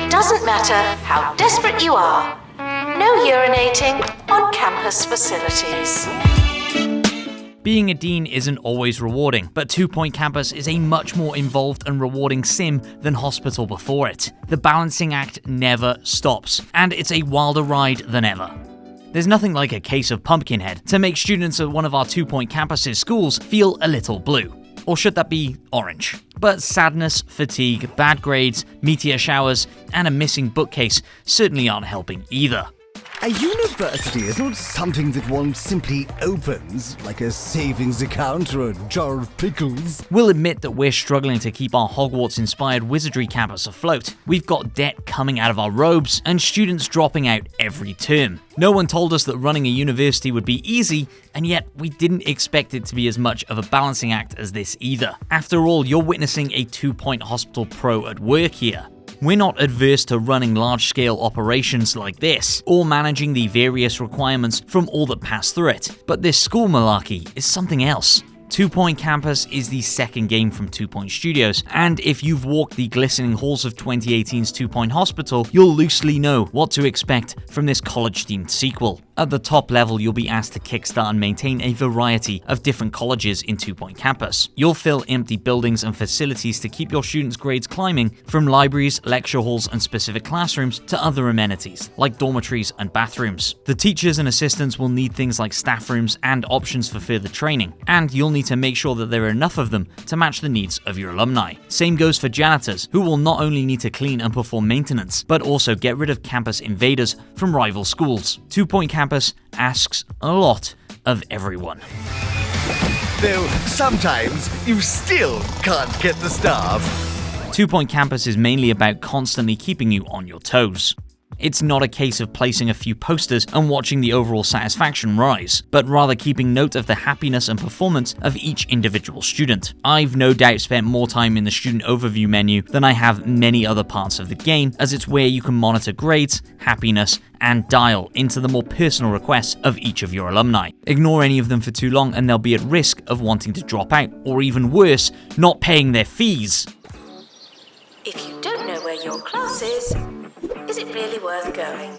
It doesn't matter how desperate you are. No urinating on campus facilities. Being a dean isn't always rewarding, but 2 Point Campus is a much more involved and rewarding sim than Hospital before it. The balancing act never stops, and it's a wilder ride than ever. There's nothing like a case of Pumpkinhead to make students at one of our 2 Point Campus's schools feel a little blue. Or should that be orange? But sadness, fatigue, bad grades, meteor showers, and a missing bookcase certainly aren't helping either. A university is not something that one simply opens, like a savings account or a jar of pickles. We'll admit that we're struggling to keep our Hogwarts-inspired wizardry campus afloat. We've got debt coming out of our robes, and students dropping out every term. No one told us that running a university would be easy, and yet we didn't expect it to be as much of a balancing act as this either. After all, you're witnessing a 2 Point Hospital pro at work here. We're not adverse to running large-scale operations like this, or managing the various requirements from all that pass through it, but this school malarkey is something else. 2 Point Campus is the second game from 2 Point Studios, and if you've walked the glistening halls of 2018's 2 Point Hospital, you'll loosely know what to expect from this college-themed sequel. At the top level, you'll be asked to kickstart and maintain a variety of different colleges in 2 Point Campus. You'll fill empty buildings and facilities to keep your students' grades climbing, from libraries, lecture halls, and specific classrooms to other amenities, like dormitories and bathrooms. The teachers and assistants will need things like staff rooms and options for further training, and you'll need to make sure that there are enough of them to match the needs of your alumni. Same goes for janitors, who will not only need to clean and perform maintenance, but also get rid of campus invaders from rival schools. 2 Point Campus asks a lot of everyone. Though sometimes you still can't get the staff. 2 Point Campus is mainly about constantly keeping you on your toes. It's not a case of placing a few posters and watching the overall satisfaction rise, but rather keeping note of the happiness and performance of each individual student. I've no doubt spent more time in the student overview menu than I have many other parts of the game, as it's where you can monitor grades, happiness, and dial into the more personal requests of each of your alumni. Ignore any of them for too long and they'll be at risk of wanting to drop out, or even worse, not paying their fees. If you don't know where your class is it really worth going?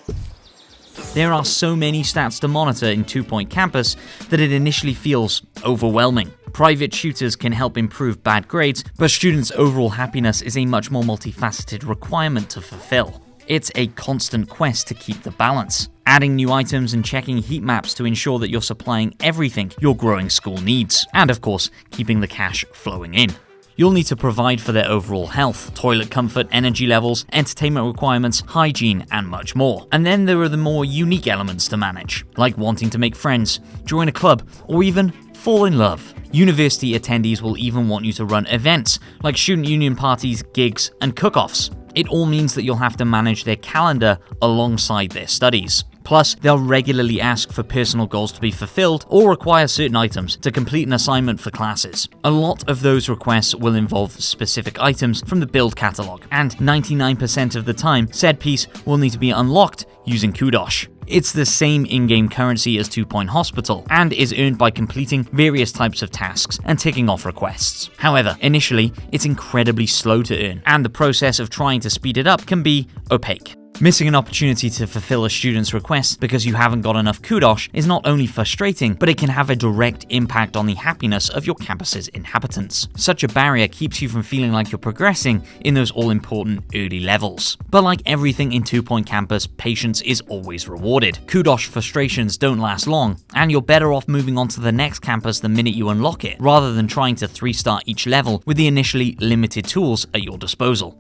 There are so many stats to monitor in 2 Point Campus that it initially feels overwhelming. Private tutors can help improve bad grades, but students' overall happiness is a much more multifaceted requirement to fulfill. It's a constant quest to keep the balance, adding new items and checking heat maps to ensure that you're supplying everything your growing school needs, and of course, keeping the cash flowing in. You'll need to provide for their overall health, toilet comfort, energy levels, entertainment requirements, hygiene, and much more. And then there are the more unique elements to manage, like wanting to make friends, join a club, or even fall in love. University attendees will even want you to run events, like student union parties, gigs, and cook-offs. It all means that you'll have to manage their calendar alongside their studies. Plus, they'll regularly ask for personal goals to be fulfilled or require certain items to complete an assignment for classes. A lot of those requests will involve specific items from the build catalog, and 99% of the time, said piece will need to be unlocked using Kudosh. It's the same in-game currency as 2 Point Hospital, and is earned by completing various types of tasks and ticking off requests. However, initially, it's incredibly slow to earn, and the process of trying to speed it up can be opaque. Missing an opportunity to fulfill a student's request because you haven't got enough Kudosh is not only frustrating, but it can have a direct impact on the happiness of your campus's inhabitants. Such a barrier keeps you from feeling like you're progressing in those all-important early levels. But like everything in 2 Point Campus, patience is always rewarded. Kudosh frustrations don't last long, and you're better off moving on to the next campus the minute you unlock it, rather than trying to 3-star each level with the initially limited tools at your disposal.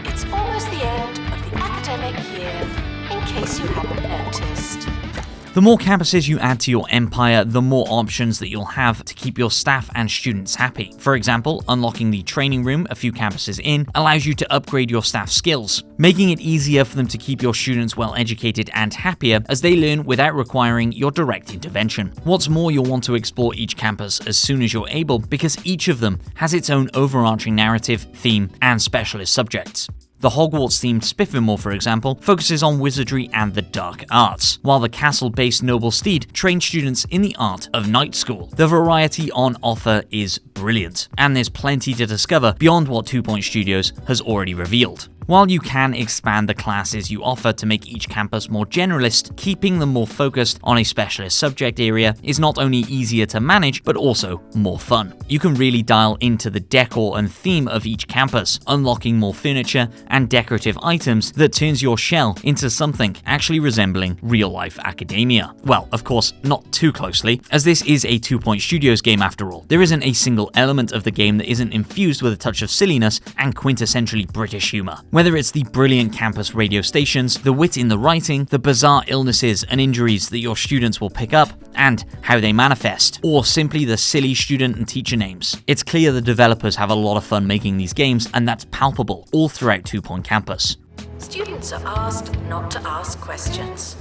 It's almost the end of the academic year, in case you hadn't noticed. The more campuses you add to your empire, the more options that you'll have to keep your staff and students happy. For example, unlocking the training room a few campuses in allows you to upgrade your staff skills, making it easier for them to keep your students well educated and happier as they learn without requiring your direct intervention. What's more, you'll want to explore each campus as soon as you're able, because each of them has its own overarching narrative, theme, and specialist subjects. The Hogwarts-themed Spiffenmore, for example, focuses on wizardry and the dark arts, while the castle-based Noble Steed trains students in the art of night school. The variety on offer is brilliant, and there's plenty to discover beyond what 2 Point Studios has already revealed. While you can expand the classes you offer to make each campus more generalist, keeping them more focused on a specialist subject area is not only easier to manage, but also more fun. You can really dial into the decor and theme of each campus, unlocking more furniture and decorative items that turns your shell into something actually resembling real-life academia. Well, of course, not too closely, as this is a 2 Point Studios game after all. There isn't a single element of the game that isn't infused with a touch of silliness and quintessentially British humor. Whether it's the brilliant campus radio stations, the wit in the writing, the bizarre illnesses and injuries that your students will pick up, and how they manifest, or simply the silly student and teacher names. It's clear the developers have a lot of fun making these games, and that's palpable all throughout 2 Point Campus. Students are asked not to ask questions.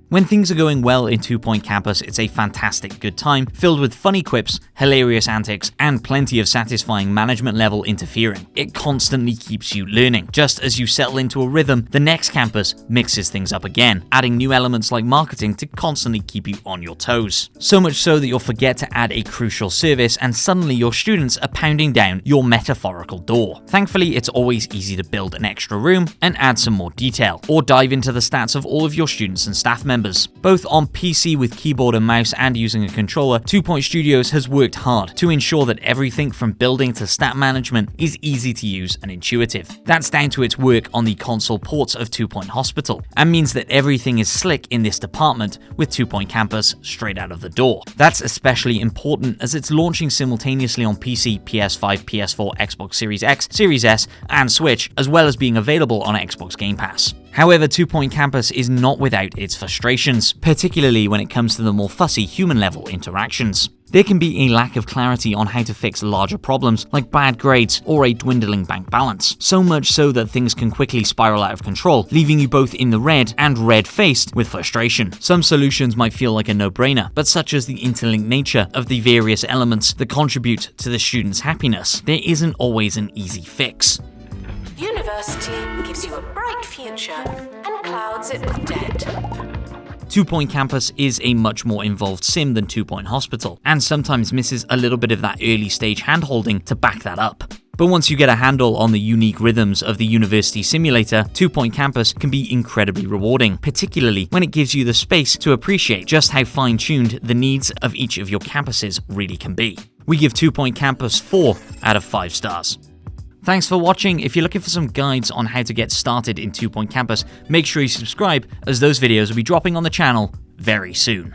When things are going well in 2 Point Campus, it's a fantastic good time, filled with funny quips, hilarious antics, and plenty of satisfying management level interfering. It constantly keeps you learning. Just as you settle into a rhythm, the next campus mixes things up again, adding new elements like marketing to constantly keep you on your toes. So much so that you'll forget to add a crucial service and suddenly your students are pounding down your metaphorical door. Thankfully, it's always easy to build an extra room and add some more detail, or dive into the stats of all of your students and staff members. Both on PC with keyboard and mouse and using a controller, 2 Point Studios has worked hard to ensure that everything from building to stat management is easy to use and intuitive. That's down to its work on the console ports of 2 Point Hospital, and means that everything is slick in this department with 2 Point Campus straight out of the door. That's especially important as it's launching simultaneously on PC, PS5, PS4, Xbox Series X, Series S, and Switch, as well as being available on Xbox Game Pass. However, 2 Point Campus is not without its frustrations, particularly when it comes to the more fussy human-level interactions. There can be a lack of clarity on how to fix larger problems like bad grades or a dwindling bank balance, so much so that things can quickly spiral out of control, leaving you both in the red and red-faced with frustration. Some solutions might feel like a no-brainer, but such as the interlinked nature of the various elements that contribute to the student's happiness, there isn't always an easy fix. University gives you a bright future and clouds it with debt. 2 Point Campus is a much more involved sim than 2 Point Hospital, and sometimes misses a little bit of that early stage handholding to back that up. But once you get a handle on the unique rhythms of the university simulator, 2 Point Campus can be incredibly rewarding, particularly when it gives you the space to appreciate just how fine-tuned the needs of each of your campuses really can be. We give 2 Point Campus 4 out of 5 stars. Thanks for watching. If you're looking for some guides on how to get started in 2 Point Campus, make sure you subscribe, as those videos will be dropping on the channel very soon.